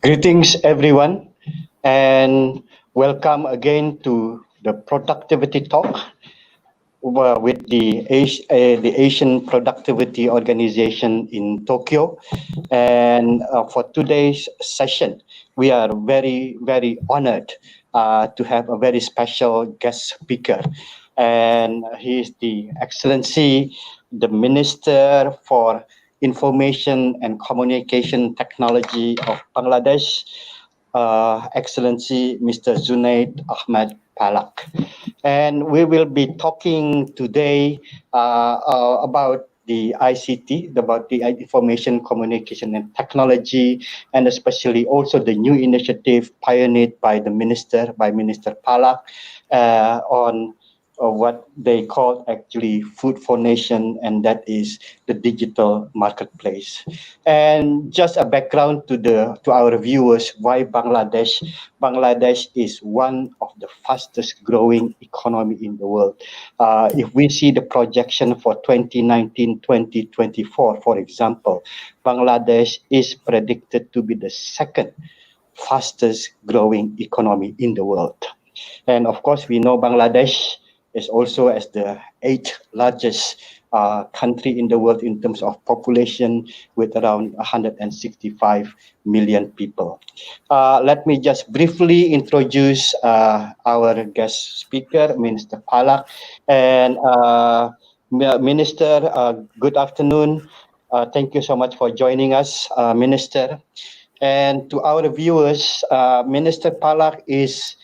Greetings, everyone, and welcome again to the Productivity Talk with the Asian Productivity Organization in Tokyo. And for today's session, we are very, very honored to have a very special guest speaker. And he is the Excellency, the Minister for Information and Communication Technology of Bangladesh, Excellency Mr. Zunaid Ahmed Palak. And we will be talking today about the ICT, about the information, communication and technology, and especially also the new initiative pioneered by Minister Palak on what they call actually Food for Nation, and that is the digital marketplace. And just a background to our viewers, why Bangladesh? Bangladesh is one of the fastest growing economy in the world. If we see the projection for 2019-2024, for example, Bangladesh is predicted to be the second fastest growing economy in the world. And of course, we know Bangladesh is also as the 8th largest country in the world in terms of population, with around 165 million people. Let me just briefly introduce our guest speaker, Minister Palak. And Minister, good afternoon. Thank you so much for joining us, Minister. And to our viewers, Minister Palak is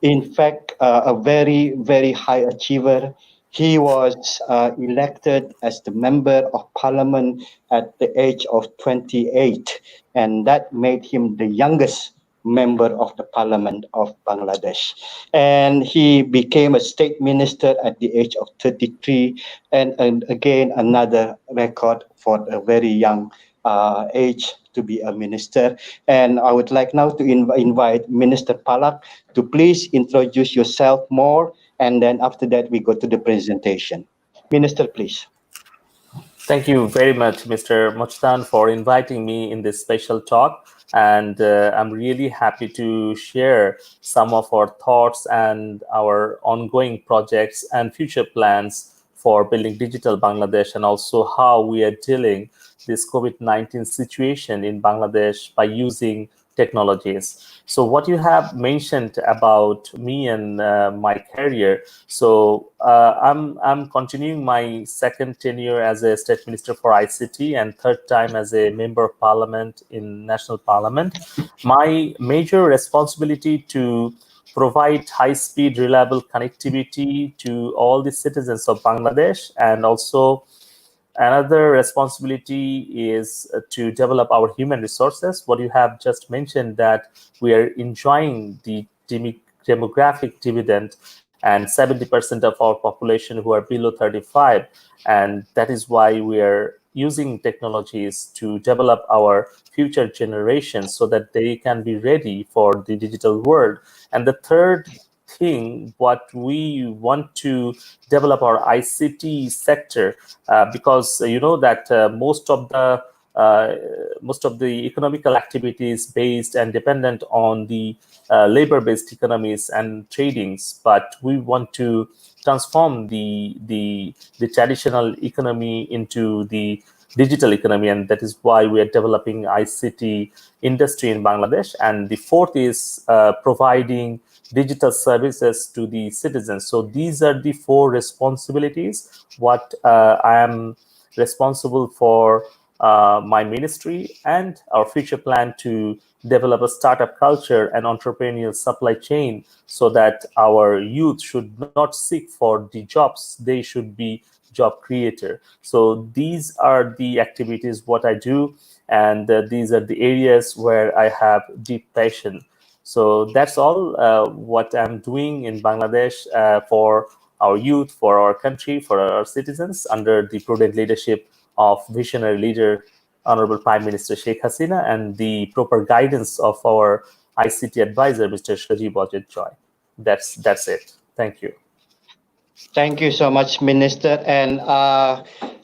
in fact a very, very high achiever. He was elected as the member of parliament at the age of 28, and that made him the youngest member of the parliament of Bangladesh. And he became a state minister at the age of 33, and again another record for a very young age to be a minister. And I would like now to invite Minister Palak to please introduce yourself more, and then after that we go to the presentation. Minister, please. Thank you very much, Mr. Mochtan, for inviting me in this special talk. And I'm really happy to share some of our thoughts and our ongoing projects and future plans for building digital Bangladesh, and also how we are dealing this COVID-19 situation in Bangladesh by using technologies. So what you have mentioned about me and my career, so I'm continuing my second tenure as a state minister for ICT and third time as a member of parliament in national parliament. My major responsibility to provide high-speed, reliable connectivity to all the citizens of Bangladesh, and also another responsibility is to develop our human resources. What you have just mentioned, that we are enjoying the demographic dividend, and 70% of our population who are below 35. And that is why we are using technologies to develop our future generations so that they can be ready for the digital world. And the third thing, what we want to develop our ICT sector, because you know that most of the economical activities based and dependent on the labor-based economies and tradings, but we want to transform the traditional economy into the digital economy, and that is why we are developing ICT industry in Bangladesh. And the fourth is providing digital services to the citizens. So these are the four responsibilities what I am responsible for my ministry, and our future plan to develop a startup culture and entrepreneurial supply chain, so that our youth should not seek for the jobs, they should be job creator. So these are the activities what I do, and these are the areas where I have deep passion. So that's all what I'm doing in Bangladesh for our youth, for our country, for our citizens, under the prudent leadership of visionary leader, Honorable Prime Minister Sheikh Hasina, and the proper guidance of our ICT advisor, Mr. Shajib Ajit Joy. That's it. Thank you. Thank you so much, Minister. And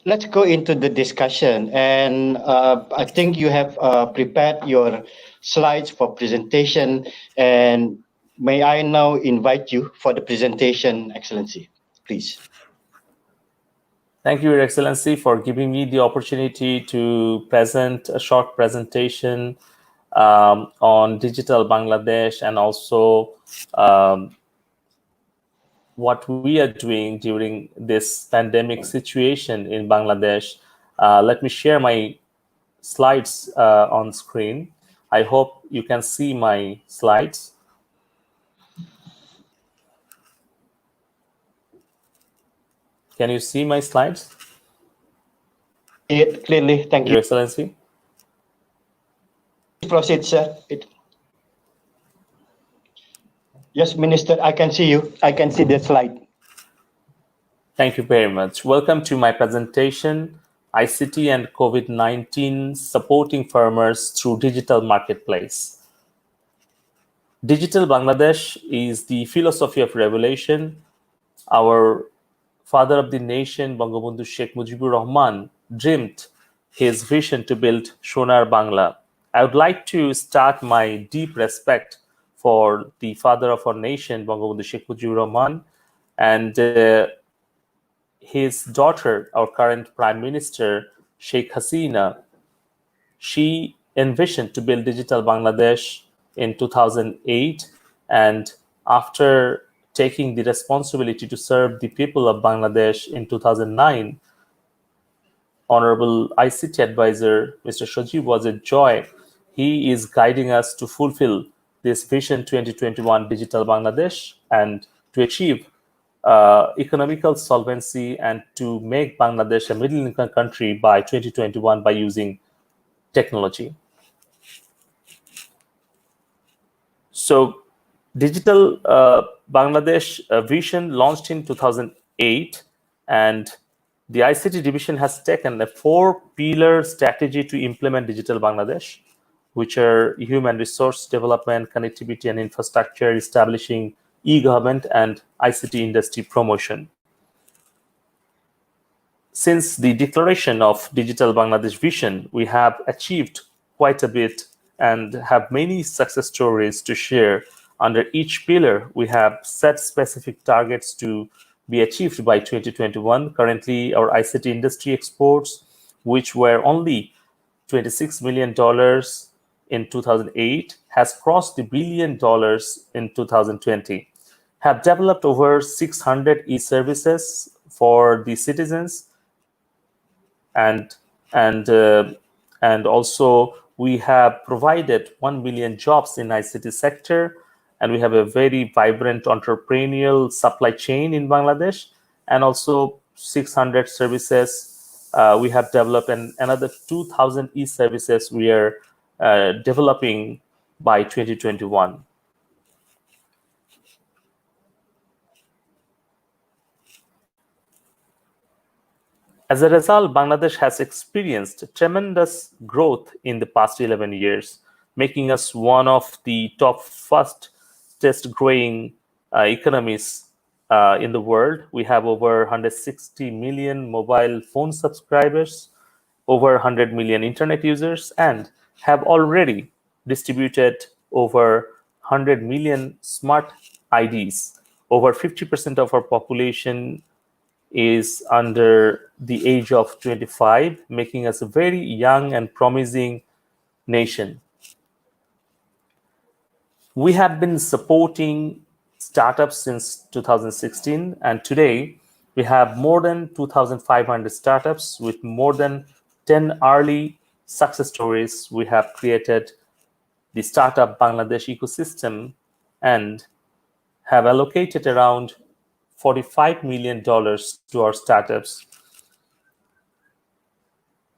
let's go into the discussion. And I think you have prepared your slides for presentation. And may I now invite you for the presentation, Excellency, please. Thank you, Your Excellency, for giving me the opportunity to present a short presentation on digital Bangladesh and also what we are doing during this pandemic situation in Bangladesh. Let me share my slides on screen. I hope you can see my slides. Can you see my slides? See it clearly. Thank you. Your Excellency. Proceed, sir. Yes, Minister, I can see you. I can see the slide. Thank you very much. Welcome to my presentation, ICT and COVID-19 supporting farmers through digital marketplace. Digital Bangladesh is the philosophy of revolution. Our father of the nation, Bangabandhu Sheikh Mujibur Rahman, dreamed his vision to build Sonar Bangla. I would like to start my deep respect for the father of our nation, Bangabandhu Sheikh Mujibur Rahman, and his daughter, our current Prime Minister, Sheikh Hasina. She envisioned to build digital Bangladesh in 2008, and after taking the responsibility to serve the people of Bangladesh in 2009, Honorable ICT Advisor Mr. Shajib Wazir Joy, he is guiding us to fulfill this Vision 2021 Digital Bangladesh and to achieve economical solvency and to make Bangladesh a middle-income country by 2021 by using technology. So, Digital Bangladesh Vision launched in 2008, and the ICT division has taken a 4-pillar strategy to implement Digital Bangladesh, which are human resource development, connectivity and infrastructure, establishing e-government, and ICT industry promotion. Since the declaration of Digital Bangladesh Vision, we have achieved quite a bit and have many success stories to share. Under each pillar, we have set specific targets to be achieved by 2021. Currently, our ICT industry exports, which were only $26 million in 2008, has crossed the $1 billion in 2020, have developed over 600 e-services for the citizens, and also we have provided 1 million jobs in ICT sector, and we have a very vibrant entrepreneurial supply chain in Bangladesh, and also 600 services we have developed, and another 2,000 e-services we are developing by 2021. As a result, Bangladesh has experienced tremendous growth in the past 11 years, making us one of the top fastest growing economies in the world. We have over 160 million mobile phone subscribers, over 100 million internet users, and have already distributed over 100 million smart IDs. Over 50% of our population is under the age of 25, making us a very young and promising nation. We have been supporting startups since 2016, and today we have more than 2,500 startups with more than 10 early success stories. We have created the Startup Bangladesh ecosystem and have allocated around $45 million to our startups,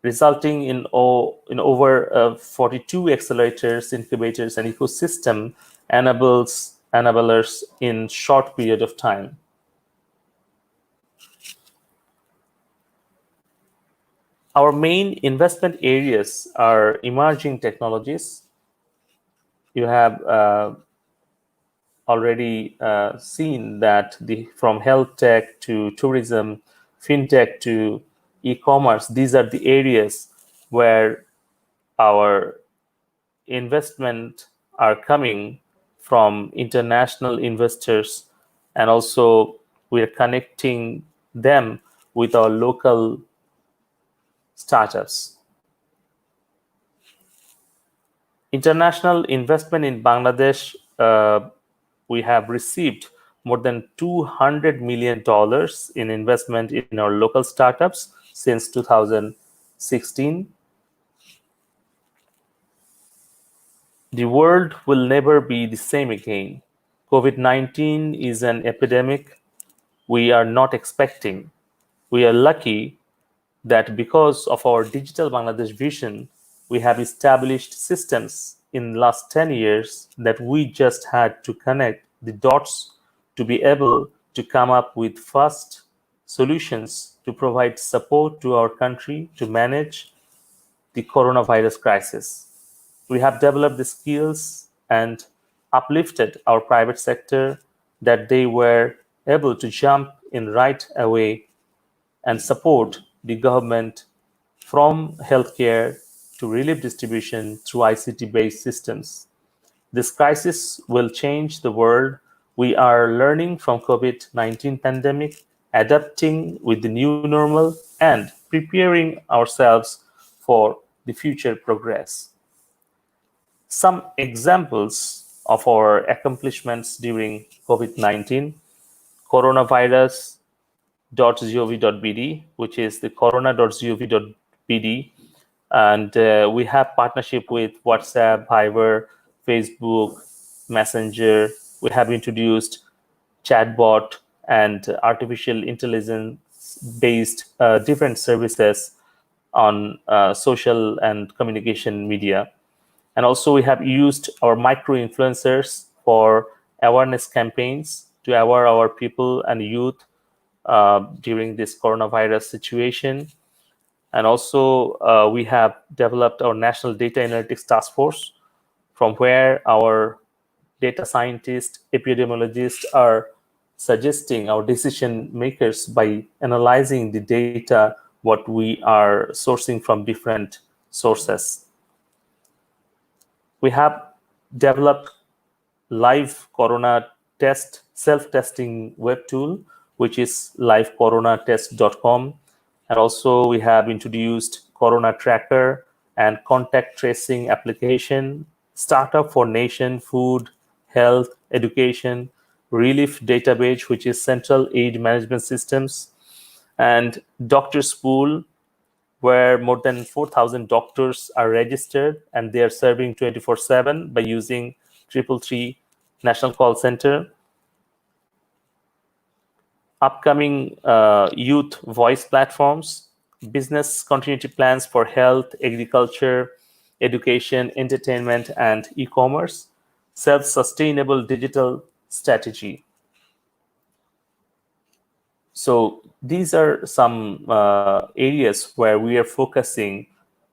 resulting in over 42 accelerators, incubators, and ecosystem enablers in short period of time. Our main investment areas are emerging technologies, you have already seen that from health tech to tourism, fintech to e-commerce, these are the areas where our investment are coming from international investors, and also we are connecting them with our local startups. International investment in Bangladesh, we have received more than $200 million in investment in our local startups since 2016. The world will never be the same again. COVID-19 is an epidemic we are not expecting. We are lucky that because of our digital Bangladesh vision, we have established systems in the last 10 years that we just had to connect the dots to be able to come up with fast solutions to provide support to our country to manage the coronavirus crisis. We have developed the skills and uplifted our private sector that they were able to jump in right away and support the government from healthcare to relief distribution through ICT-based systems. This crisis will change the world. We are learning from COVID-19 pandemic, adapting with the new normal, and preparing ourselves for the future progress. Some examples of our accomplishments during COVID-19: coronavirus.gov.bd, which is the corona.gov.bd, and we have partnership with WhatsApp, Viber, Facebook, Messenger. We have introduced chatbot and artificial intelligence based different services on social and communication media. And also we have used our micro influencers for awareness campaigns to aware our people and youth during this coronavirus situation. And also we have developed our National Data Analytics Task Force, from where our data scientists, epidemiologists are suggesting our decision makers by analyzing the data what we are sourcing from different sources. We have developed live corona test self-testing web tool, which is livecoronatest.com. And also we have introduced Corona Tracker and contact tracing application, startup for nation, food, health, education, relief database, which is central aid management systems, and doctors pool, where more than 4,000 doctors are registered and they are serving 24/7 by using 333 National Call Center. Upcoming youth voice platforms, business continuity plans for health, agriculture, education, entertainment, and e-commerce, self-sustainable digital strategy. So these are some areas where we are focusing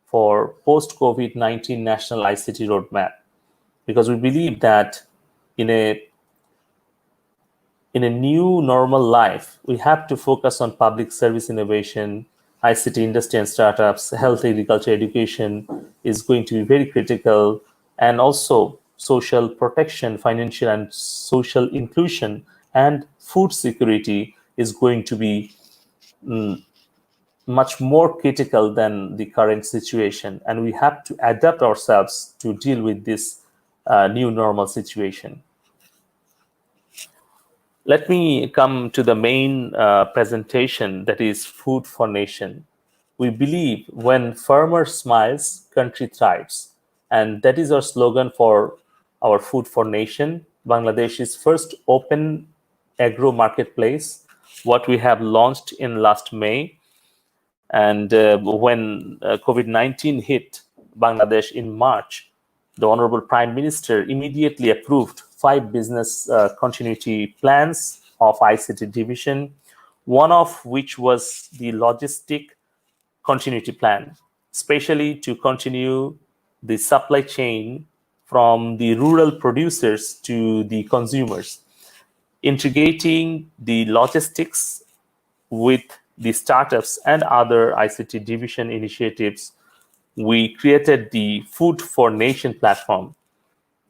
for post-COVID-19 national ICT roadmap, because we believe that in a new normal life, we have to focus on public service innovation, ICT industry and startups, health, agriculture, education is going to be very critical, and also social protection, financial and social inclusion, and food security is going to be much more critical than the current situation. And we have to adapt ourselves to deal with this new normal situation. Let me come to the main presentation, that is Food for Nation. We believe when farmer smiles, country thrives. And that is our slogan for our Food for Nation, Bangladesh's first open agro marketplace, what we have launched in last May. And when COVID-19 hit Bangladesh in March, the Honorable Prime Minister immediately approved 5 business continuity plans of ICT division, one of which was the logistic continuity plan, especially to continue the supply chain from the rural producers to the consumers, integrating the logistics with the startups and other ICT division initiatives. We created the Food for Nation platform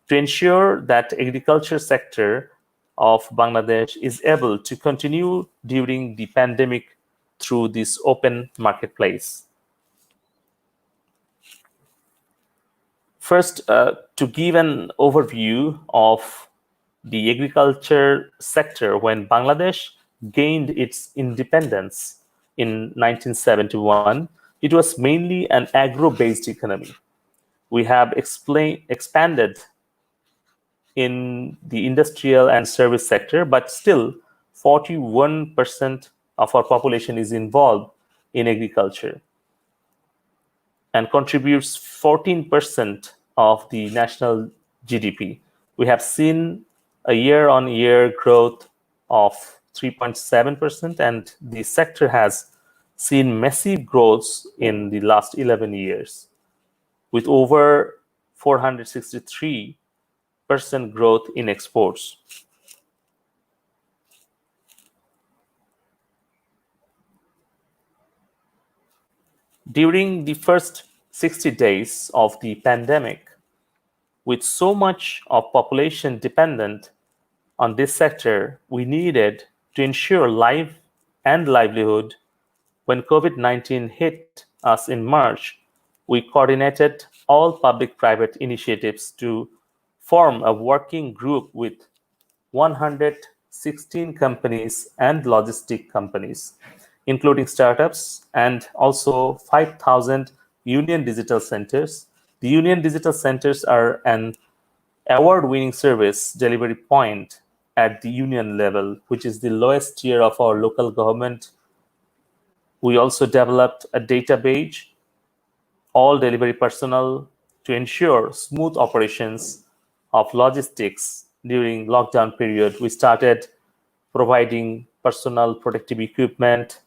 to ensure that agriculture sector of Bangladesh is able to continue during the pandemic through this open marketplace. First, to give an overview of the agriculture sector, when Bangladesh gained its independence in 1971, it was mainly an agro-based economy. We have expanded in the industrial and service sector, but still 41% of our population is involved in agriculture and contributes 14% of the national GDP. We have seen a year-on-year growth of 3.7%, and the sector has seen massive growth in the last 11 years, with over 463% growth in exports. During the first 60 days of the pandemic, with so much of population dependent on this sector, we needed to ensure life and livelihood. When COVID-19 hit us in March, we coordinated all public-private initiatives to form a working group with 116 companies and logistic companies, including startups, and also 5,000 Union Digital Centers. The Union Digital Centers are an award-winning service delivery point at the union level, which is the lowest tier of our local government. We also developed a database, all delivery personnel, to ensure smooth operations of logistics during lockdown period. We started providing personal protective equipment,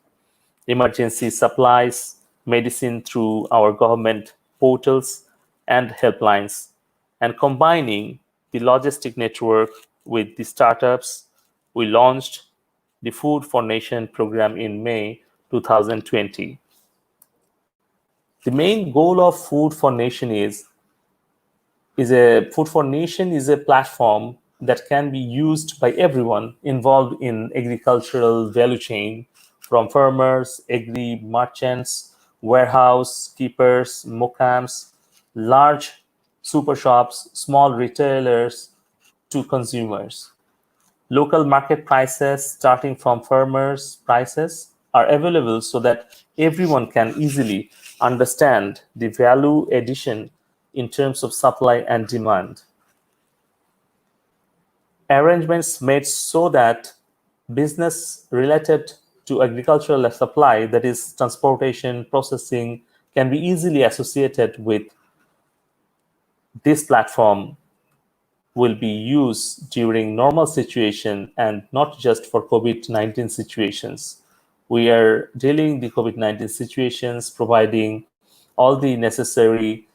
emergency supplies, medicine through our government portals and helplines, and combining the logistic network with the startups. We launched the Food for Nation program in May 2020. The main goal of Food for Nation is a platform that can be used by everyone involved in agricultural value chain, from farmers, agri merchants, warehouse keepers, mokams, large super shops, small retailers, to consumers. Local market prices starting from farmers' prices are available so that everyone can easily understand the value addition in terms of supply and demand. Arrangements made so that business related to agricultural supply, that is transportation, processing, can be easily associated with this platform, will be used during normal situation and not just for COVID-19 situations. We are dealing the COVID-19 situations, providing all the necessary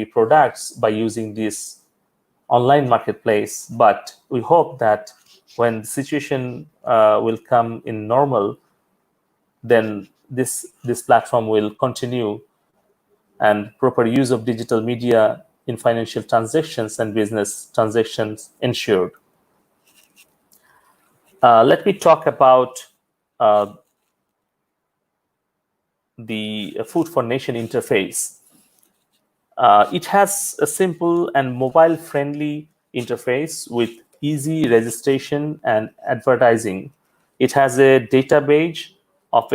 products by using this online marketplace. But we hope that when the situation will come in normal, then this platform will continue, and proper use of digital media in financial transactions and business transactions ensured. Let me talk about the Food for Nation interface. It has a simple and mobile-friendly interface with easy registration and advertising. It has a database of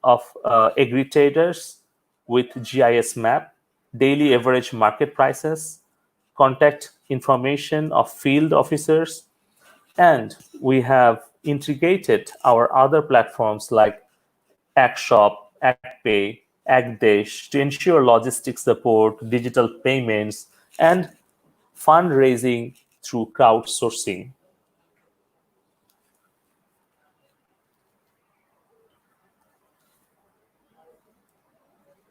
aggregators with GIS map, daily average market prices, contact information of field officers, and we have integrated our other platforms like AgShop, AgPay, AgDesh to ensure logistics support, digital payments, and fundraising through crowdsourcing.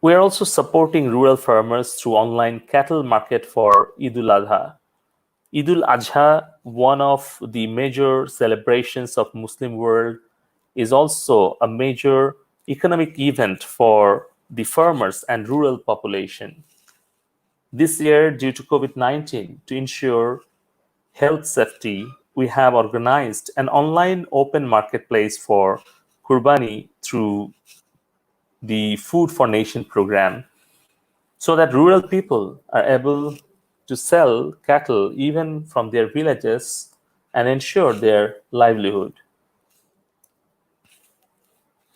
We are also supporting rural farmers through online cattle market for Eid al-Adha. Eid al-Adha, one of the major celebrations of Muslim world, is also a major economic event for the farmers and rural population. This year, due to COVID-19, to ensure health safety, we have organized an online open marketplace for Kurbani through the Food for Nation program, so that rural people are able to sell cattle even from their villages and ensure their livelihood.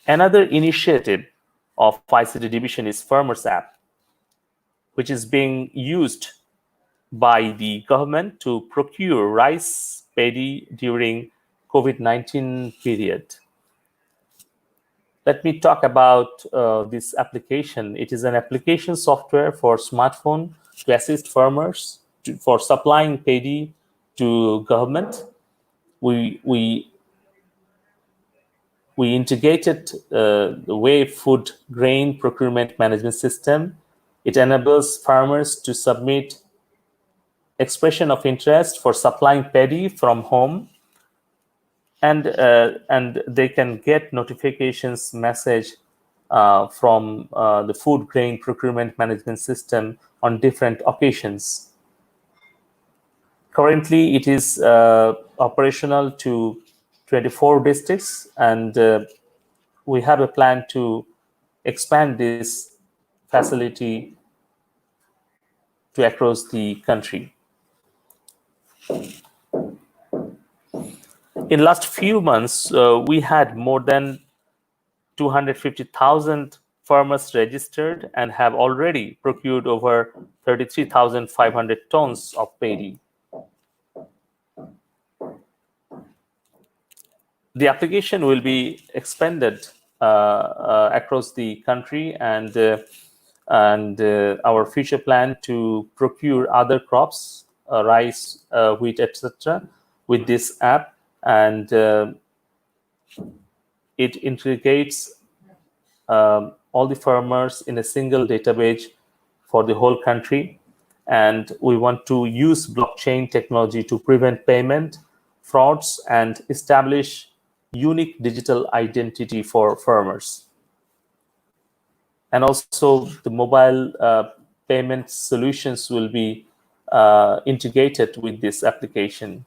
Another initiative of ICT division is Farmers app, which is being used by the government to procure rice, paddy during COVID-19 period. Let me talk about this application. It is an application software for smartphone to assist farmers for supplying paddy to government. We integrated the Way Food Grain Procurement Management System. It enables farmers to submit expression of interest for supplying paddy from home, and they can get notifications message from the Food Grain Procurement Management System on different occasions. Currently, it is operational to 24 districts, and we have a plan to expand this facility to across the country. In last few months, we had more than 250,000 farmers registered and have already procured over 33,500 tons of paddy. The application will be expanded across the country, and our future plan to procure other crops, rice, wheat, etc., with this app, and it integrates all the farmers in a single database for the whole country. And we want to use blockchain technology to prevent payment frauds and establish unique digital identity for farmers. And also the mobile payment solutions will be integrated with this application.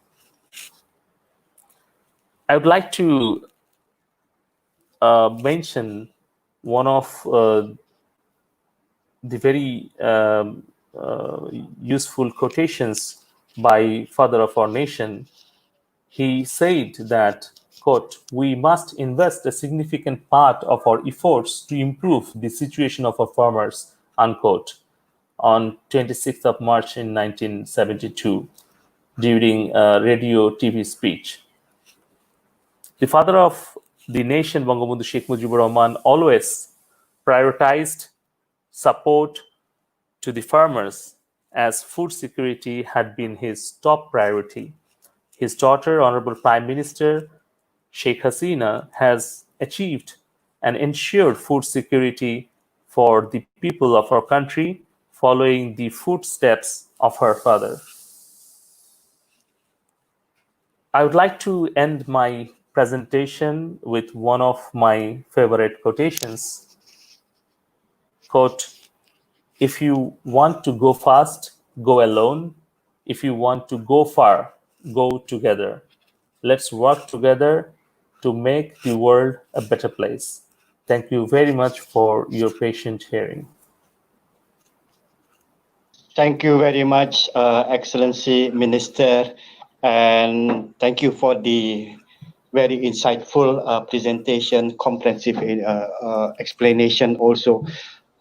I would like to mention one of the very useful quotations by Father of our nation. He said that, quote, "We must invest a significant part of our efforts to improve the situation of our farmers," unquote, on 26th of March in 1972 during a radio TV speech. The father of the nation, Bangabandhu Sheikh Mujibur Rahman, always prioritized support to the farmers, as food security had been his top priority. His daughter, Honorable Prime Minister Sheikh Hasina, has achieved and ensured food security for the people of our country, following the footsteps of her father. I would like to end my presentation with one of my favorite quotations. Quote, "If you want to go fast, go alone. If you want to go far, go together. Let's work together to make the world a better place." Thank you very much for your patient hearing. Thank you very much, Excellency Minister, and thank you for the very insightful presentation, comprehensive explanation also,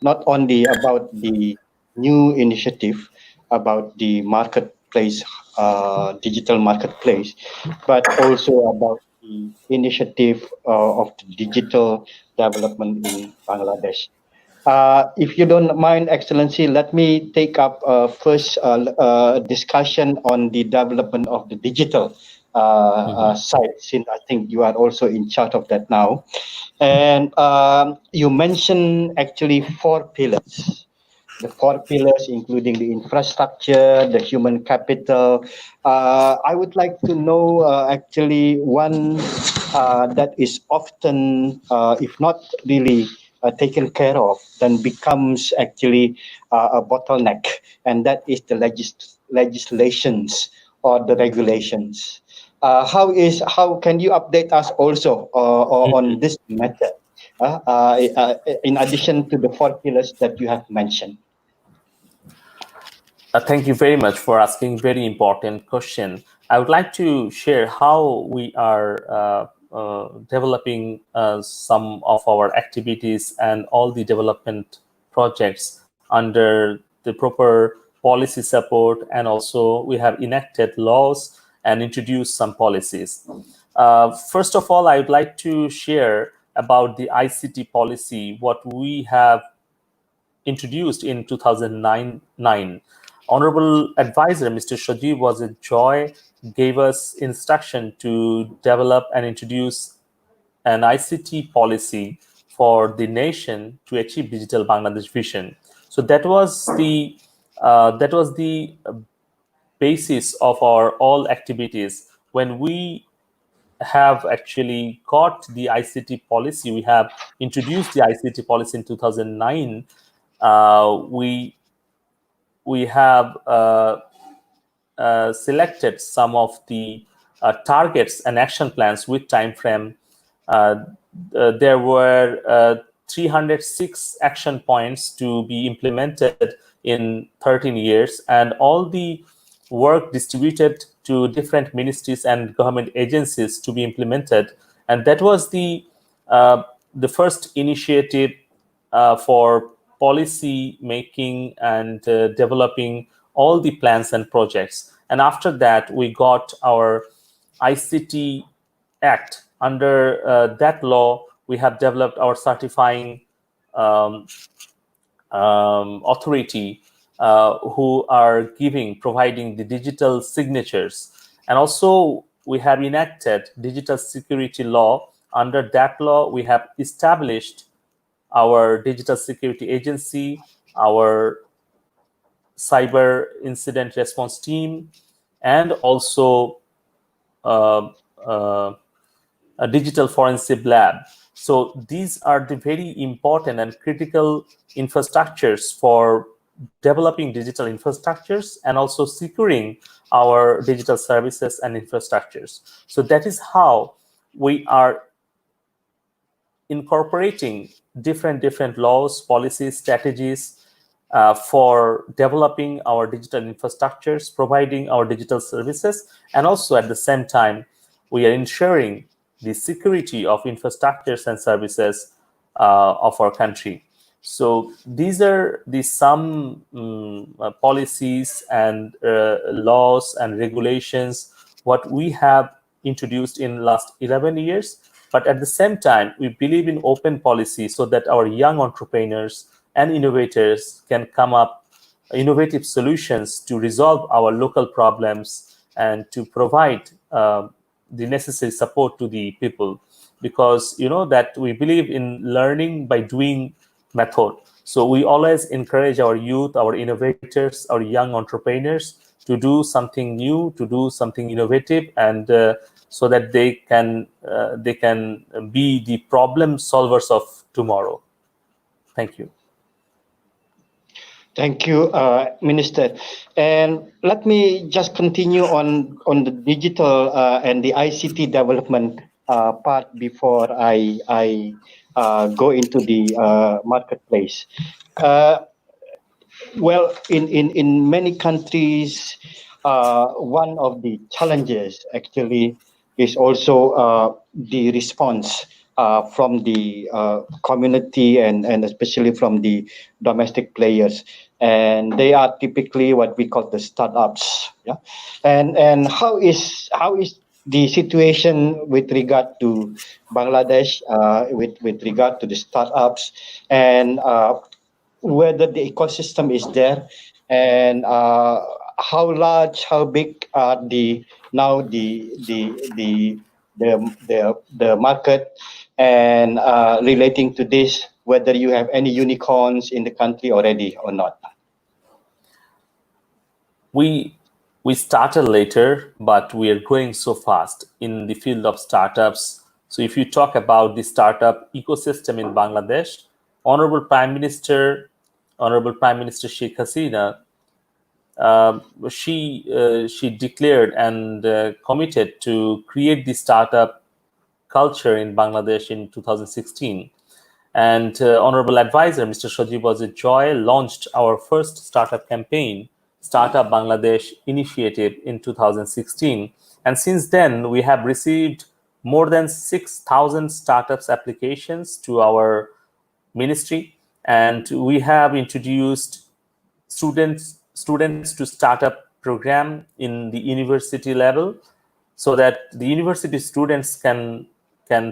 not only about the new initiative about the marketplace, digital marketplace, but also about the initiative of the digital development in Bangladesh. If you don't mind, Excellency, let me take up first discussion on the development of the digital side, since I think you are also in charge of that now. And you mentioned actually four pillars. The four pillars, including the infrastructure, the human capital. I would like to know actually one that is often, if not really taken care of, then becomes actually a bottleneck, and that is the legislations or the regulations. How can you update us also on this matter? In addition to the four pillars that you have mentioned. Thank you very much for asking very important question. I would like to share how we are developing some of our activities and all the development projects under the proper policy support, and also we have enacted laws and introduced some policies. First of all, I would like to share about the ICT policy, what we have introduced in 2009. Honorable Advisor Mr. Shajeev was a joy, gave us instruction to develop and introduce an ICT policy for the nation to achieve digital Bangladesh vision. So that was the basis of our all activities. When we have actually got the ICT policy, we have introduced the ICT policy in 2009. We have selected some of the targets and action plans with time frame. There were 306 action points to be implemented in 13 years, and all the work distributed to different ministries and government agencies to be implemented. And that was the first initiative for policy making and developing all the plans and projects. And after that, we got our ICT Act. Under that law, we have developed our certifying authority who are providing the digital signatures. And also we have enacted digital security law. Under that law, we have established our digital security agency, our cyber incident response team, and also uh, uh, a digital forensic lab. So these are the very important and critical infrastructures for developing digital infrastructures and also securing our digital services and infrastructures. So that is how we are incorporating different laws, policies, strategies for developing our digital infrastructures, providing our digital services, and also at the same time, we are ensuring the security of infrastructures and services of our country. So these are the some policies and laws and regulations what we have introduced in last 11 years. But at the same time, we believe in open policy so that our young entrepreneurs and innovators can come up innovative solutions to resolve our local problems and to provide the necessary support to the people, because you know that we believe in learning by doing method. So we always encourage our youth, our innovators, our young entrepreneurs to do something new, to do something innovative, and so that they can be the problem solvers of tomorrow. Thank you. Thank you, Minister. And let me just continue on the digital and the ICT development part before I go into the marketplace. Well, in many countries, one of the challenges actually is also the response from the community and especially from the domestic players. And they are typically what we call the startups. Yeah, and how is the situation with regard to Bangladesh, with regard to the startups, and whether the ecosystem is there, and how large, how big are the market, and relating to this, whether you have any unicorns in the country already or not? We started later, but we are growing so fast in the field of startups. So if you talk about the startup ecosystem in Bangladesh, Honorable Prime Minister Sheikh Hasina, she declared and committed to create the startup culture in Bangladesh in 2016. And Honorable Advisor Mr. Sajib Wazir Joy launched our first startup campaign, Startup Bangladesh Initiative, in 2016. And since then, we have received more than 6,000 startups applications to our ministry, and we have introduced students to startup program in the university level, so that the university students can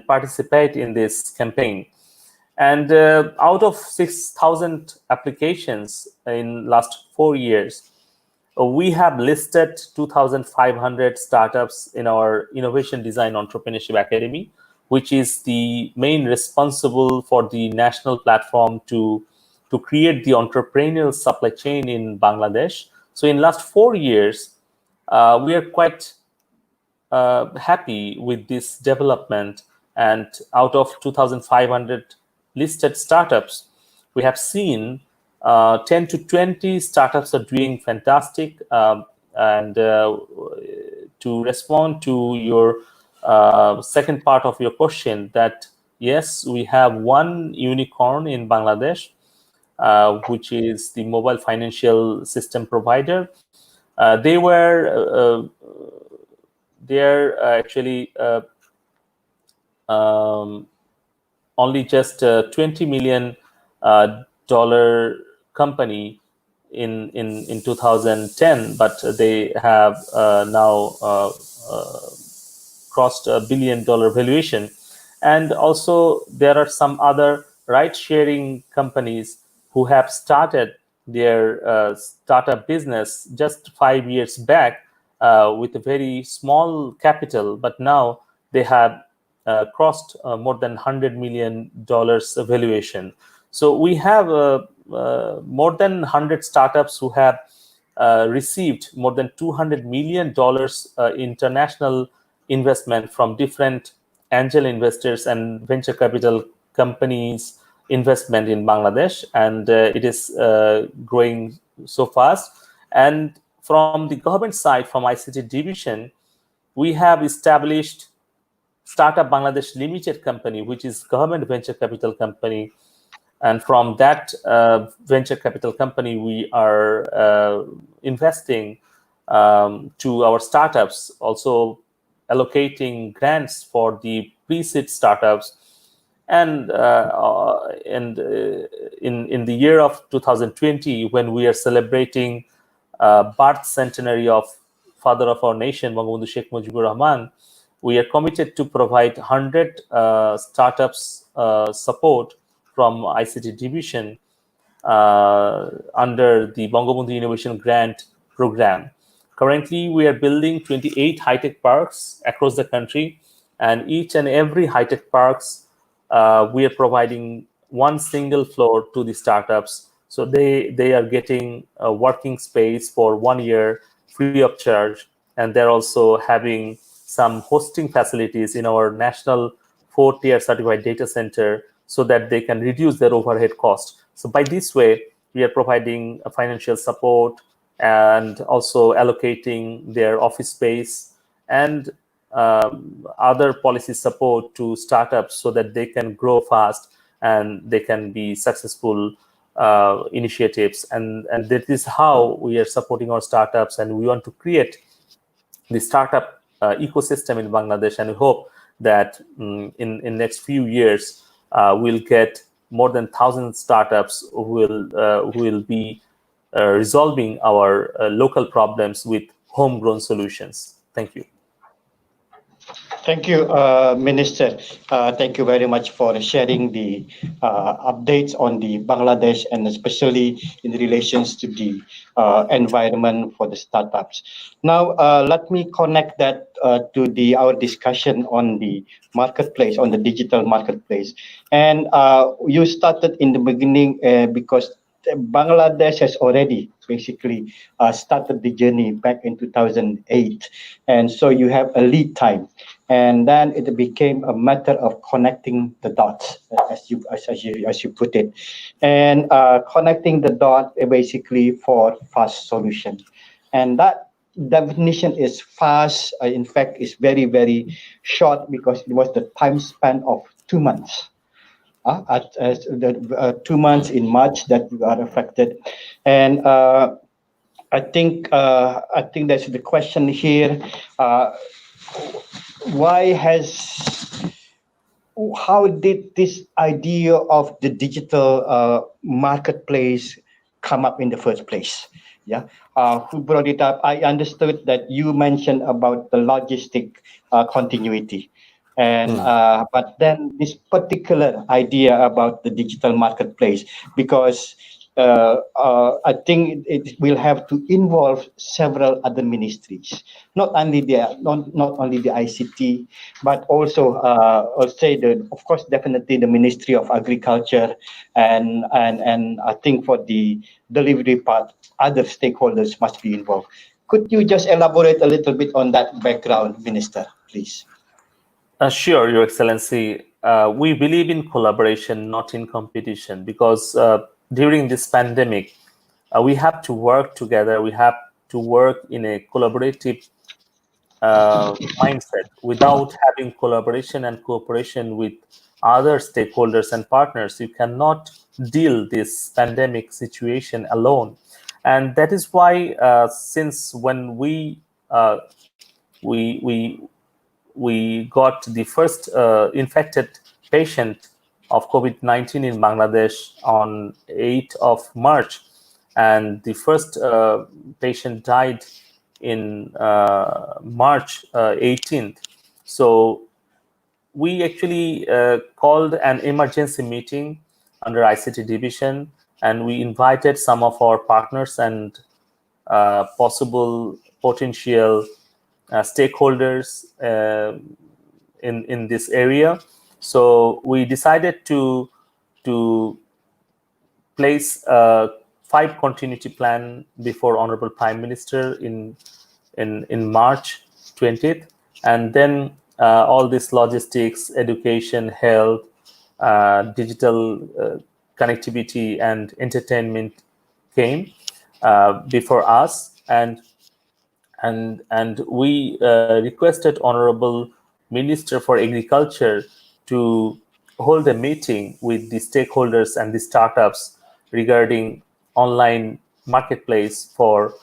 participate in this campaign. And out of 6,000 applications in last 4 years, we have listed 2,500 startups in our Innovation Design Entrepreneurship Academy, which is the main responsible for the national platform to create the entrepreneurial supply chain in Bangladesh. So in last 4 years, we are quite happy with this development. And out of 2,500 listed startups, we have seen 10 to 20 startups are doing fantastic. And to respond to your second part of your question, that yes, we have one unicorn in Bangladesh, which is the mobile financial system provider. They're actually only just $20 million company in 2010, but they have now crossed $1 billion valuation. And also there are some other ride-sharing companies who have started their startup business just 5 years back with a very small capital, but now they have crossed more than $100 million valuation. So we have more than 100 startups who have received more than $200 million international investment from different angel investors and venture capital companies investment in Bangladesh, and it is growing so fast. And from the government side, from ICT division, we have established Startup Bangladesh Limited company, which is government venture capital company. And from that venture capital company, we are investing to our startups, also allocating grants for the pre-seed startups. And in the year of 2020, when we are celebrating birth centenary of father of our nation, Bangabandhu Sheikh Mujibur Rahman, we are committed to provide 100 startups support from ICT division under the Bangabandhu Innovation Grant Program. Currently, we are building 28 high-tech parks across the country, and each and every high-tech parks, we are providing one single floor to the startups. So they are getting a working space for 1 year free of charge, and they're also having some hosting facilities in our national 4-tier certified data center so that they can reduce their overhead cost. So by this way, we are providing a financial support and also allocating their office space and other policy support to startups so that they can grow fast and they can be successful initiatives. And that is how we are supporting our startups, and we want to create the startup ecosystem in Bangladesh, and we hope that in next few years we'll get more than 1,000 startups who will be resolving our local problems with homegrown solutions. Thank you. Thank you, Minister. Thank you very much for sharing the updates on the Bangladesh and especially in relations to the environment for the startups. Now, let me connect that to the our discussion on the marketplace, on the digital marketplace. And you started in the beginning because Bangladesh has already basically started the journey back in 2008, and so you have a lead time, and then it became a matter of connecting the dots, as you put it, and connecting the dot basically for fast solution, and that definition is fast. In fact, is very short because it was the time span of 2 months the 2 months in March that we are affected. And I think that's the question here. Uh, why has how did this idea of the digital marketplace come up in the first place? Yeah, who brought it up? I understood that you mentioned about the logistic continuity, and Hmm. but then this particular idea about the digital marketplace, because I think it will have to involve several other ministries, not only the ICT, but also I'll say of course definitely the Ministry of Agriculture, and I think for the delivery part, other stakeholders must be involved. Could you just elaborate a little bit on that background, Minister, please? Sure, Your Excellency. We believe in collaboration, not in competition, because during this pandemic, we have to work together. We have to work in a collaborative mindset. Without having collaboration and cooperation with other stakeholders and partners, you cannot deal this pandemic situation alone. And that is why, since when uh, we we we got the first infected patient of COVID-19 in Bangladesh on 8th of March, and the first patient died in March 18th. So we actually called an emergency meeting under ICT division, and we invited some of our partners and possible potential stakeholders in this area. So we decided to place a 5 continuity plan before Honorable Prime Minister in March 20th, and then all this logistics, education, health, digital connectivity, and entertainment came before us, and we requested Honorable Minister for Agriculture to hold a meeting with the stakeholders and the startups regarding online marketplace for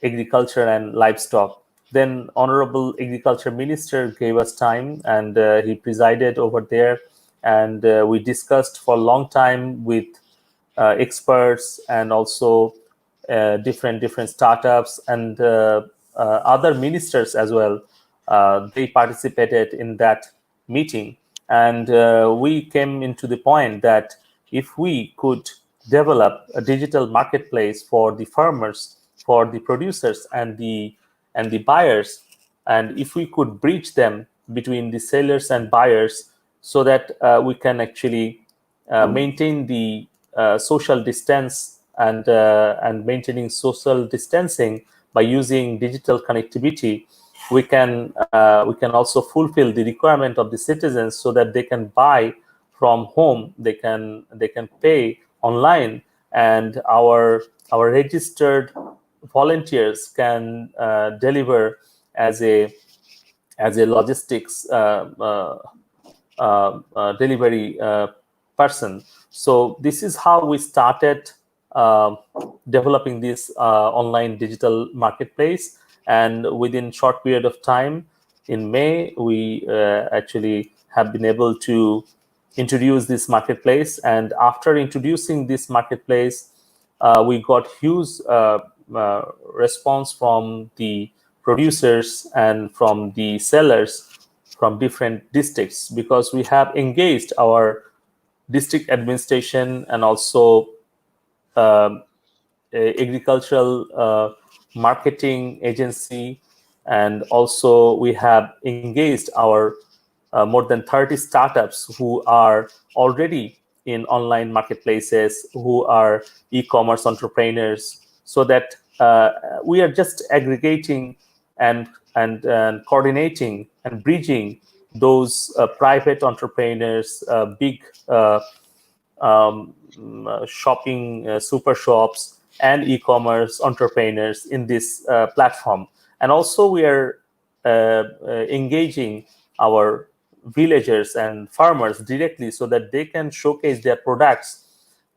agriculture and livestock. Then Honorable Agriculture Minister gave us time, and he presided over there, and we discussed for a long time with experts and also different startups and other ministers as well. They participated in that meeting, and we came into the point that if we could develop a digital marketplace for the farmers, for the producers, and the buyers, and if we could bridge them between the sellers and buyers, so that we can actually maintain the social distance and maintaining social distancing by using digital connectivity, we can also fulfill the requirement of the citizens so that they can buy from home, they can pay online, and our registered volunteers can deliver as a logistics delivery person. So this is how we started uh, developing this online digital marketplace, and within short period of time in May, we actually have been able to introduce this marketplace. And after introducing this marketplace, we got huge response from the producers and from the sellers from different districts, because we have engaged our district administration and also um, agricultural marketing agency, and also we have engaged our more than 30 startups who are already in online marketplaces, who are e-commerce entrepreneurs, so that we are just aggregating and coordinating and bridging those private entrepreneurs, big shopping super shops and e-commerce entrepreneurs in this platform. And also we are engaging our villagers and farmers directly, so that they can showcase their products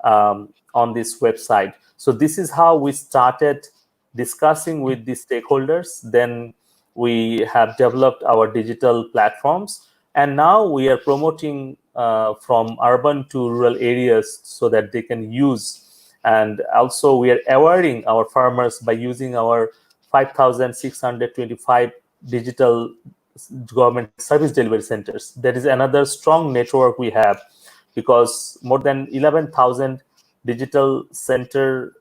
on this website. So this is how we started discussing with the stakeholders. Then we have developed our digital platforms, and now we are promoting from urban to rural areas so that they can use. And also we are awareing our farmers by using our 5,625 digital government service delivery centers. That is another strong network we have, because more than 11,000 digital center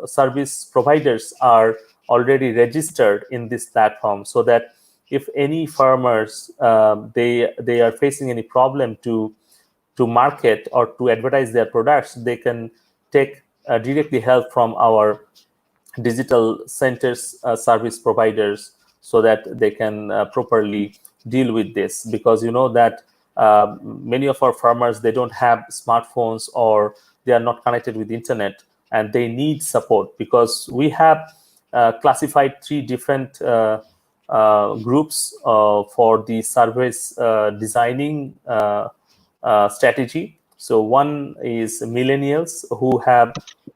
service providers are already registered in this platform, so that if any farmers they are facing any problem to market or to advertise their products, they can take directly help from our digital centers service providers, so that they can properly deal with this. Because you know that many of our farmers, they don't have smartphones, or they are not connected with internet, and they need support, because we have classified three different groups for the service designing strategy. So one is millennials who have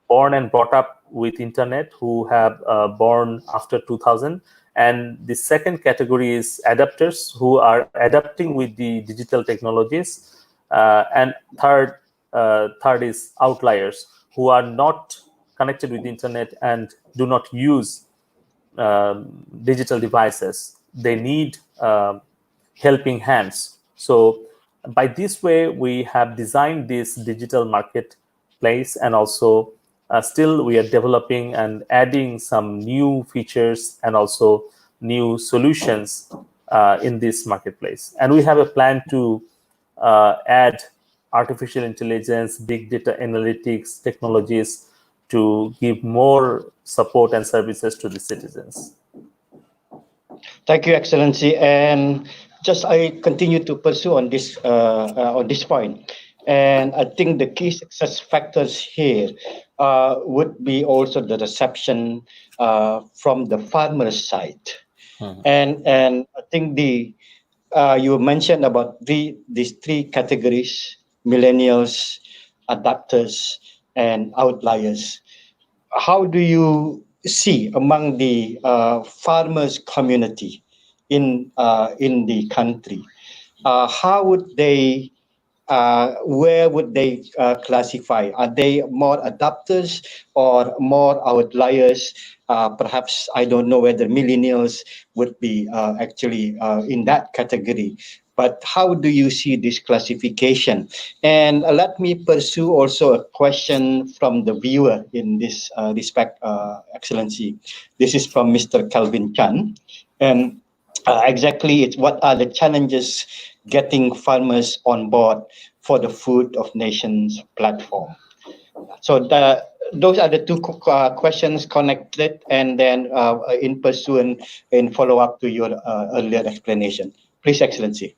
born and brought up with internet, who have born after 2000. And the second category is adapters, who are adapting with the digital technologies. And third is outliers, who are not connected with the internet and do not use digital devices. They need helping hands. So by this way, we have designed this digital marketplace, and also still we are developing and adding some new features and also new solutions in this marketplace. And we have a plan to add artificial intelligence, big data analytics technologies to give more support and services to the citizens. Thank you, Excellency. And just I continue to pursue on this point. And I think the key success factors here would be also the reception from the farmer's side. And I think you mentioned about these three categories: millennials, adapters, and outliers. How do you see among the farmers community in the country? How would they where would they classify? Are they more adapters or more outliers? Perhaps I don't know whether millennials would be actually in that category. But how do you see this classification? And let me pursue also a question from the viewer in this respect, Excellency. This is from Mr. Calvin Chan. And exactly, it's what are the challenges getting farmers on board for the Food of Nations platform? So those are the two questions connected, and then in pursuant, in follow up to your earlier explanation. Please, Excellency.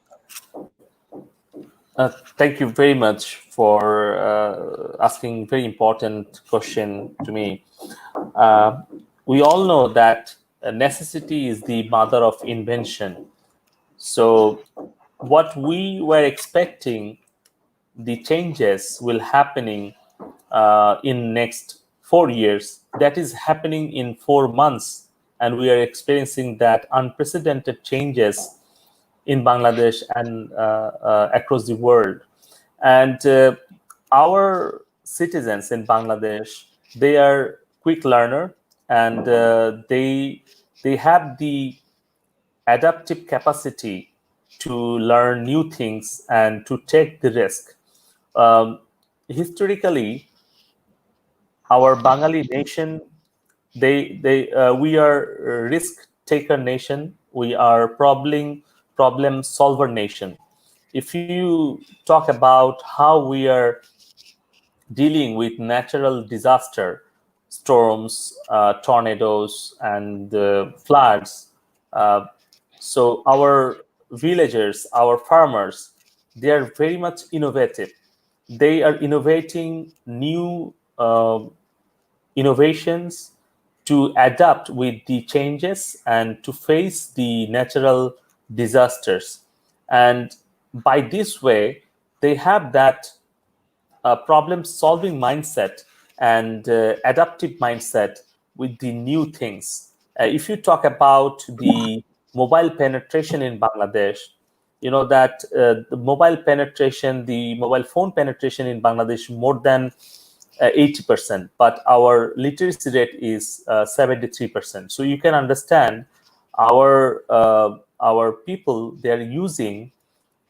Thank you very much for asking very important question to me. We all know that necessity is the mother of invention. So what we were expecting, the changes will happening in next 4 years, that is happening in 4 months, and we are experiencing that unprecedented changes in Bangladesh and across the world. And our citizens in Bangladesh, they are quick learner, and they have the adaptive capacity to learn new things and to take the risk. Um, Historically, our Bengali nation, we are a risk taker nation. We are problem solver nation. If you talk about how we are dealing with natural disaster, storms, tornadoes, and floods. Uh, so our villagers, our farmers, they are very much innovative. They are innovating new innovations to adapt with the changes and to face the natural disasters. And by this way, they have that problem solving mindset and adaptive mindset with the new things. If you talk about the mobile penetration in Bangladesh, you know that the mobile phone penetration in Bangladesh more than 80%, but our literacy rate is 73%. So you can understand our people, they are using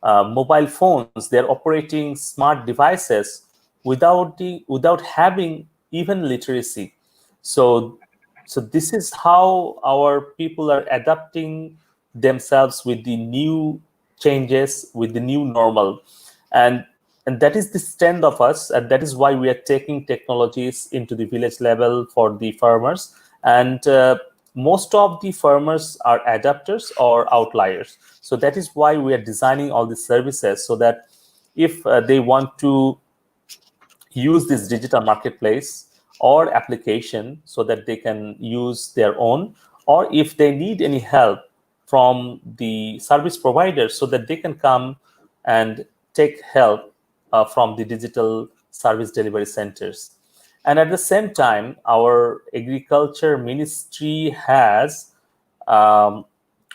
mobile phones, they're operating smart devices without having even literacy. So so this is how our people are adapting themselves with the new changes, with the new normal. And and that is the strength of us, and that is why we are taking technologies into the village level for the farmers. And most of the farmers are adapters or outliers. So that is why we are designing all these services, so that if they want to use this digital marketplace or application, so that they can use their own, or if they need any help from the service providers, so that they can come and take help from the digital service delivery centers. And at the same time, our agriculture ministry has um,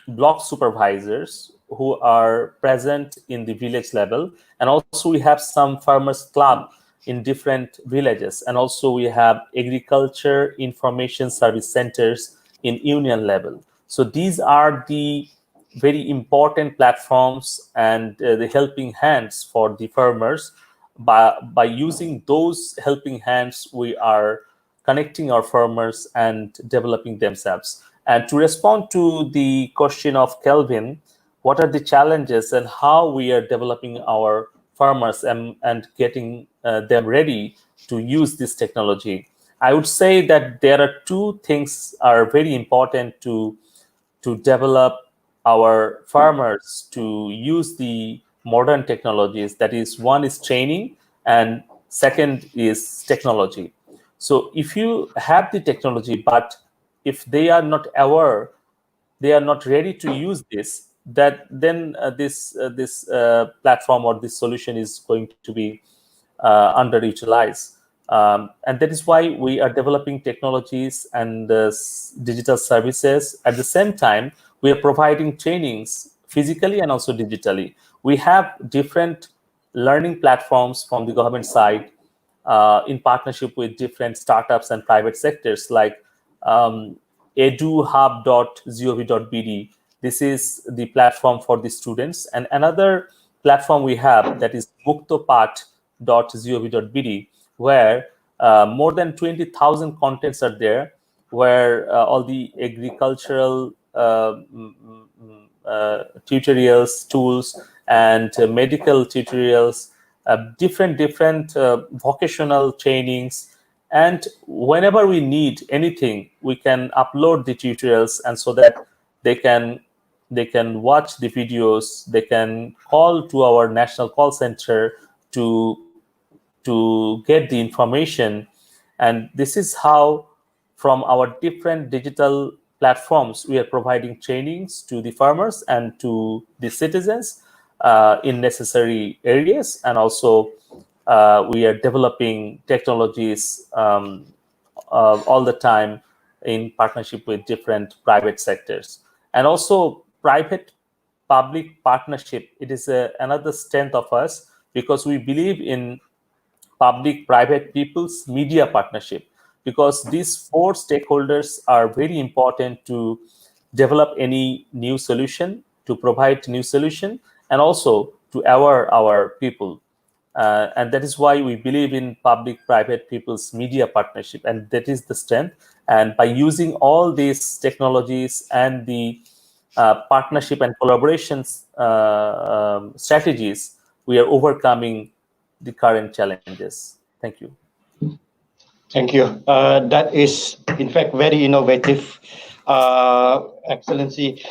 block supervisors who are present in the village level. And also we have some farmers club in different villages. And also we have agriculture information service centers in union level. So these are the very important platforms and the helping hands for the farmers. By using those helping hands, we are connecting our farmers and developing themselves. And to respond to the question of Kelvin, what are the challenges and how we are developing our farmers and getting them ready to use this technology? I would say that there are two things are very important to develop our farmers to use the modern technologies. That is, one is training and second is technology. So if you have the technology, but if they are not aware, they are not ready to use this, that then this platform or this solution is going to be underutilized. And that is why we are developing technologies and digital services. At the same time, we are providing trainings physically and also digitally. We have different learning platforms from the government side in partnership with different startups and private sectors, like eduhub.gov.bd. This is the platform for the students. And another platform we have, that is muktopat.gov.bd, where more than 20,000 contents are there, where all the agricultural tutorials, tools, and medical tutorials, different vocational trainings. And whenever we need anything, we can upload the tutorials, and so that they can watch the videos, they can call to our national call center to get the information. And this is how, from our different digital platforms, we are providing trainings to the farmers and to the citizens in necessary areas. And also we are developing technologies all the time in partnership with different private sectors. And also private public partnership, it is another strength of us, because we believe in public, private, people's media partnership, because these four stakeholders are very important to develop any new solution to provide new solution, and also to aware our people. And that is why we believe in public-private people's media partnership, and that is the strength. And by using all these technologies and the partnership and collaborations strategies, we are overcoming the current challenges. Thank you. Thank you. That is, in fact, very innovative, Excellency.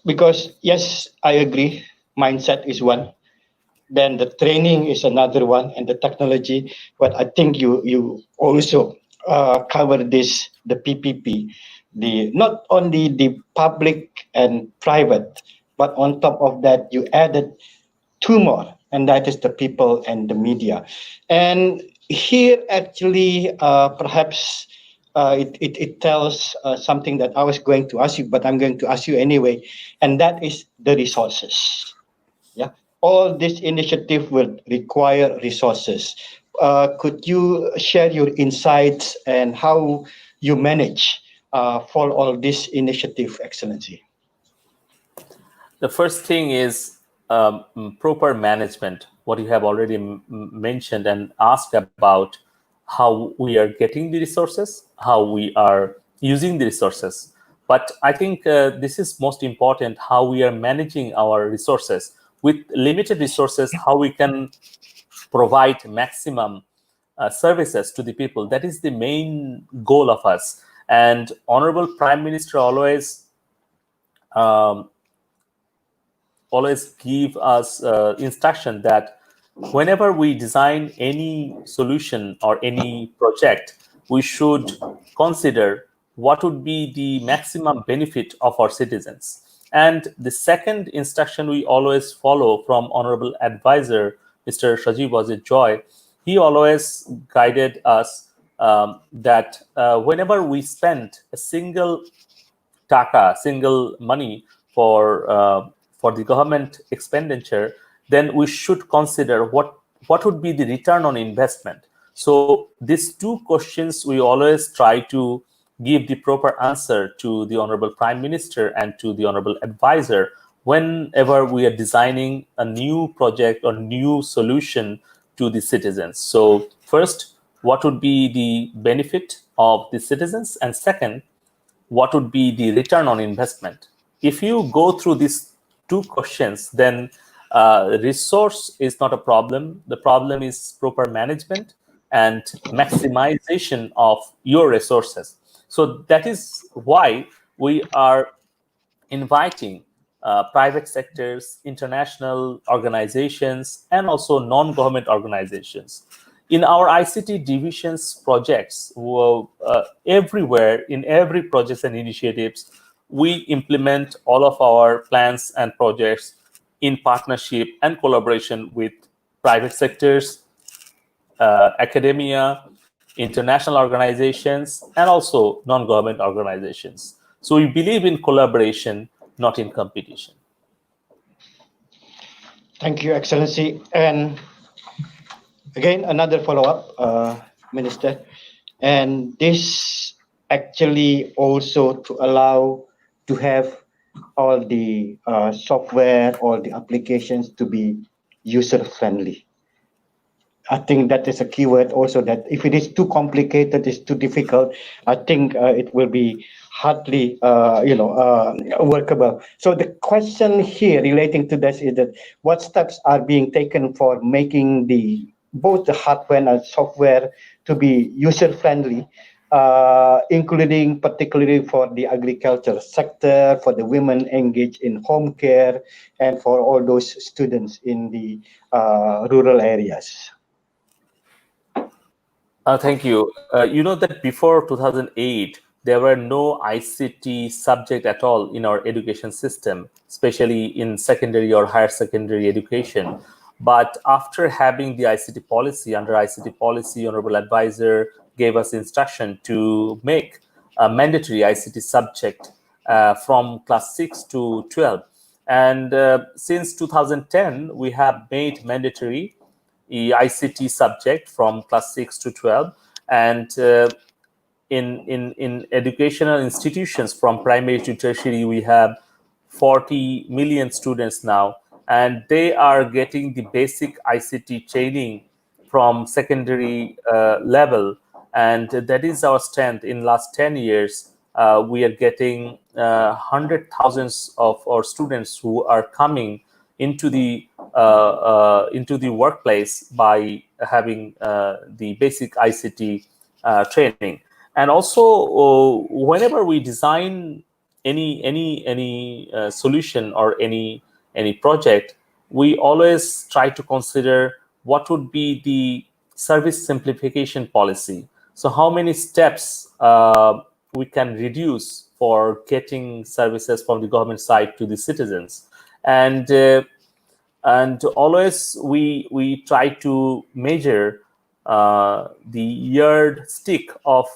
Because yes, I agree. Mindset is one. Then the training is another one, and the technology. But I think you also cover this, the PPP, the not only the public and private, but on top of that you added two more, and that is the people and the media. And here, actually, perhaps it tells something that I was going to ask you, but I'm going to ask you anyway, and that is the resources. Yeah, all this initiative will require resources. Could you share your insights and how you manage for all this initiative, Excellency? The first thing is proper management, what you have already mentioned and asked about, how we are getting the resources, how we are using the resources. But I think this is most important, how we are managing our resources. With limited resources, how we can provide maximum services to the people. That is the main goal of us. And Honorable Prime Minister um, always give us instruction that whenever we design any solution or any project, we should consider what would be the maximum benefit of our citizens. And the second instruction we always follow from Honorable Advisor, Mr. Sajib Wazir Joy, he always guided us that whenever we spend a single taka, single money for the government expenditure, then we should consider what would be the return on investment. So these two questions we always try to give the proper answer to the Honorable Prime Minister and to the Honorable Advisor whenever we are designing a new project or new solution to the citizens. So first, what would be the benefit of the citizens? And second, what would be the return on investment? If you go through these two questions, then resource is not a problem. The problem is proper management and maximization of your resources. So that is why we are inviting private sectors, international organizations, and also non-government organizations. In our ICT divisions projects, everywhere, in every projects and initiatives, we implement all of our plans and projects in partnership and collaboration with private sectors, academia, international organizations, and also non-government organizations. So we believe in collaboration, not in competition. Thank you, Excellency. And again, another follow-up, Minister. And this actually also to allow to have all the software or the applications to be user-friendly. I think that is a keyword also, that if it is too complicated, it's too difficult, I think it will be hardly, workable. So the question here relating to this is that what steps are being taken for making both the hardware and software to be user-friendly, including particularly for the agriculture sector, for the women engaged in home care, and for all those students in the rural areas. Thank you. You know that before 2008, there were no ICT subject at all in our education system, especially in secondary or higher secondary education. But after having the ICT policy, under ICT policy, Honorable Advisor gave us instruction to make a mandatory ICT subject from class 6 to 12. And since 2010, we have made mandatory ICT subject from class 6 to 12, and in educational institutions from primary to tertiary, we have 40 million students now, and they are getting the basic ICT training from secondary level, and that is our strength. In last 10 years, we are getting hundred thousands of our students who are coming into the workplace by having the basic ICT training. And also, whenever we design any solution or any project, we always try to consider what would be the service simplification policy. So how many steps we can reduce for getting services from the government side to the citizens. And always we try to measure the yardstick of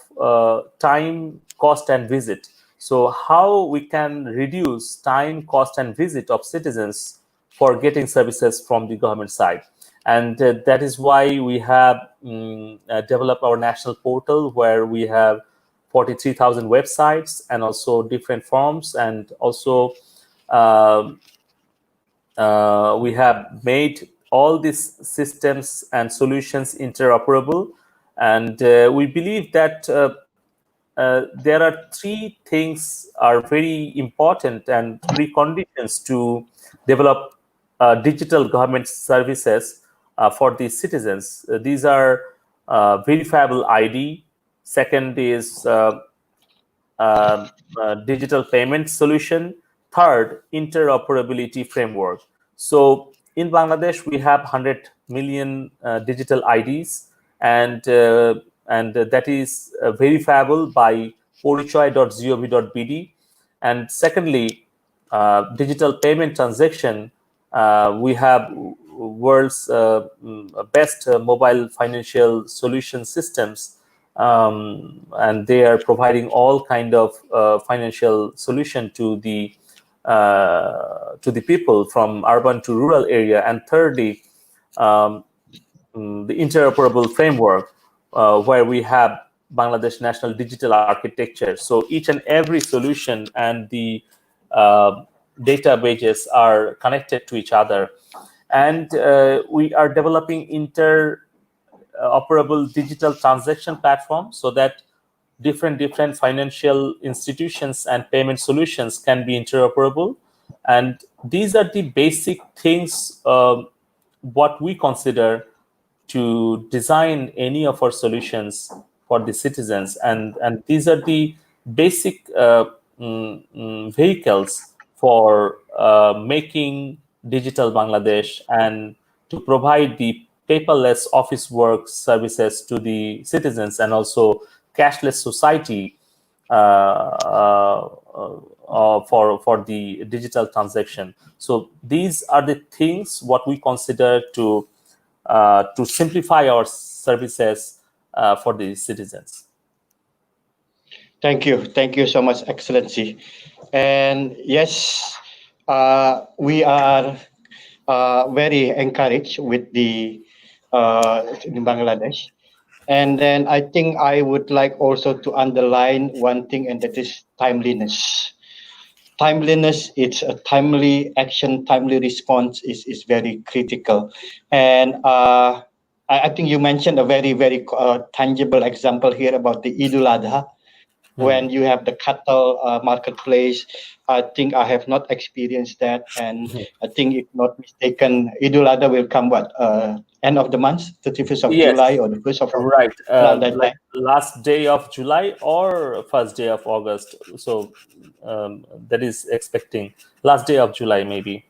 time, cost, and visit. So how we can reduce time, cost, and visit of citizens for getting services from the government side. And that is why we have developed our national portal, where we have 43,000 websites and also different forms, and also we have made all these systems and solutions interoperable. And we believe that there are three things are very important and preconditions to develop digital government services for the citizens. These are verifiable ID. Second is digital payment solution. Third, interoperability framework. So in Bangladesh, we have 100 million digital IDs, and that is verifiable by porichoy.gov.bd. And secondly, digital payment transaction. We have world's best mobile financial solution systems, and they are providing all kind of financial solution to the people from urban to rural area. And thirdly, the interoperable framework, where we have Bangladesh National Digital Architecture. So each and every solution and the databases are connected to each other, and we are developing interoperable digital transaction platform, so that different financial institutions and payment solutions can be interoperable. And these are the basic things what we consider to design any of our solutions for the citizens. And these are the basic vehicles for making digital Bangladesh, and to provide the paperless office work services to the citizens, and also cashless society for the digital transaction. So these are the things what we consider to simplify our services for the citizens. Thank you so much, Excellency. And yes, we are very encouraged with the in Bangladesh. And then I think I would like also to underline one thing, and that is timeliness. Timeliness, it's a timely action, timely response is very critical. And I think you mentioned a very tangible example here about the Idul Adha, when you have the cattle marketplace. I think I have not experienced that, and I think, if not mistaken, Idul Adha will come what, end of the month, 31st of Yes, July or the 1st of August, right. around that Like time. last day of July or first day of August. So that is expecting last day of July, maybe.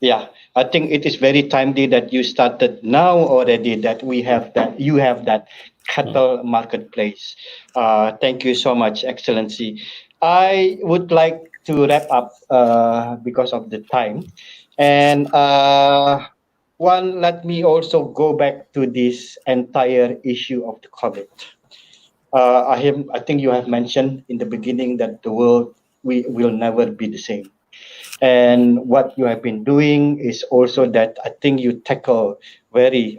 Yeah, I think it is very timely that you started now already, that we have that, you have that cattle marketplace. Thank you so much, Excellency. I would like to wrap up because of the time. And let me also go back to this entire issue of the COVID. I think you have mentioned in the beginning that the world we will never be the same. And what you have been doing is also that I think you tackle very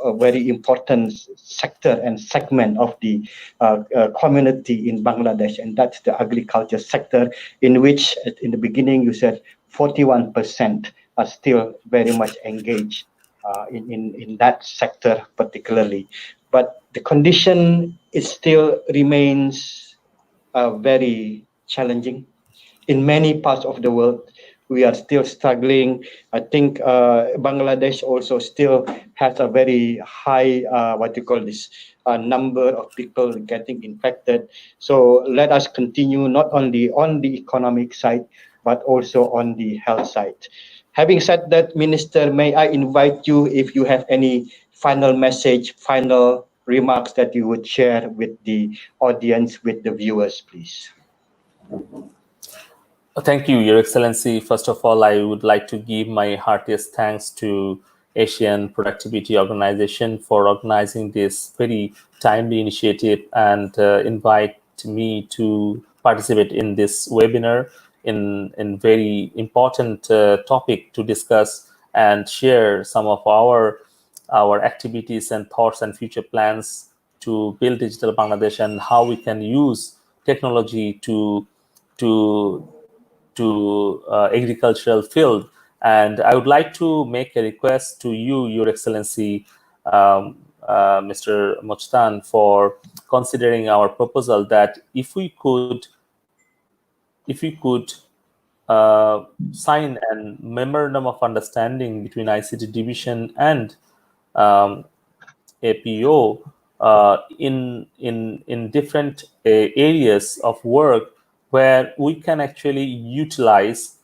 a very important sector and segment of the community in Bangladesh, and that's the agriculture sector, in which in the beginning you said 41% are still very much engaged in that sector particularly. But the condition is still remains very challenging in many parts of the world. We are still struggling. I think Bangladesh also still has a very high, what you call this, number of people getting infected. So let us continue not only on the economic side, but also on the health side. Having said that, Minister, may I invite you if you have any final message, final remarks that you would share with the audience, with the viewers, please. Thank you, Your Excellency. First of all, I would like to give my heartiest thanks to Asian Productivity Organization for organizing this very timely initiative and invite me to participate in this webinar in very important topic to discuss and share some of our activities and thoughts and future plans to build digital Bangladesh and how we can use technology to agricultural field. And I would like to make a request to you, Your Excellency, Mr. Mochtan, for considering our proposal that if we could sign a memorandum of understanding between ICT division and APO in different areas of work where we can actually utilize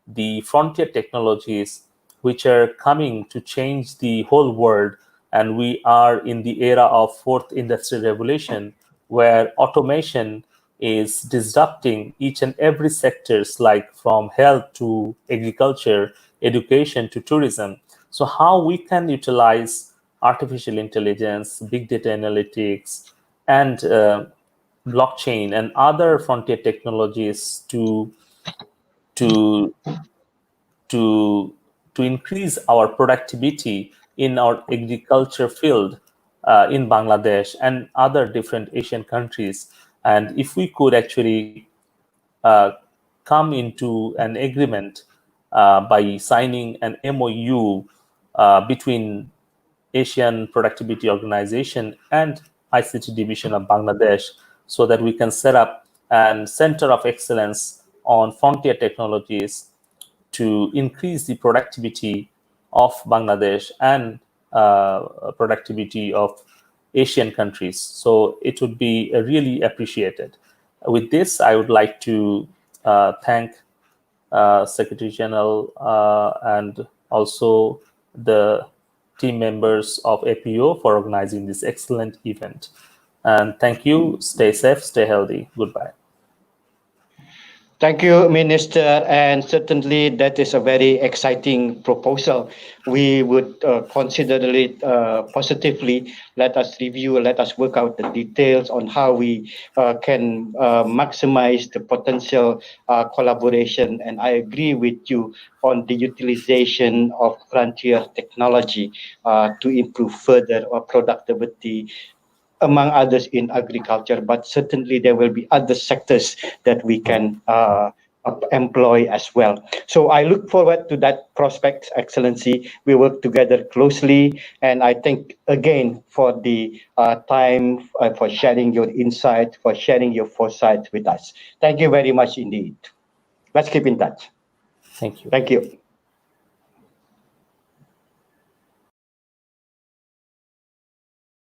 the frontier technologies which are coming to change the whole world. And we are in the era of fourth industrial revolution, where automation is disrupting each and every sectors, like from health to agriculture, education to tourism. So how we can utilize artificial intelligence, big data analytics, and blockchain and other frontier technologies to increase our productivity in our agriculture field in Bangladesh and other different Asian countries. And if we could actually come into an agreement by signing an MOU between Asian Productivity Organization and ICT Division of Bangladesh, so that we can set up a center of excellence on frontier technologies to increase the productivity of Bangladesh and productivity of Asian countries. So it would be really appreciated. With this, I would like to thank Secretary General and also the team members of APO for organizing this excellent event. And thank you. Stay safe, stay healthy. Goodbye. Thank you, Minister, and certainly that is a very exciting proposal. We would consider it positively. Let us review, let us work out the details on how we can maximize the potential collaboration. And I agree with you on the utilization of frontier technology to improve further our productivity, among others in agriculture, but certainly there will be other sectors that we can employ as well. So I look forward to that prospect, Excellency. We work together closely, and I thank again for the time, for sharing your insight, for sharing your foresight with us. Thank you very much indeed. Let's keep in touch. Thank you. Thank you.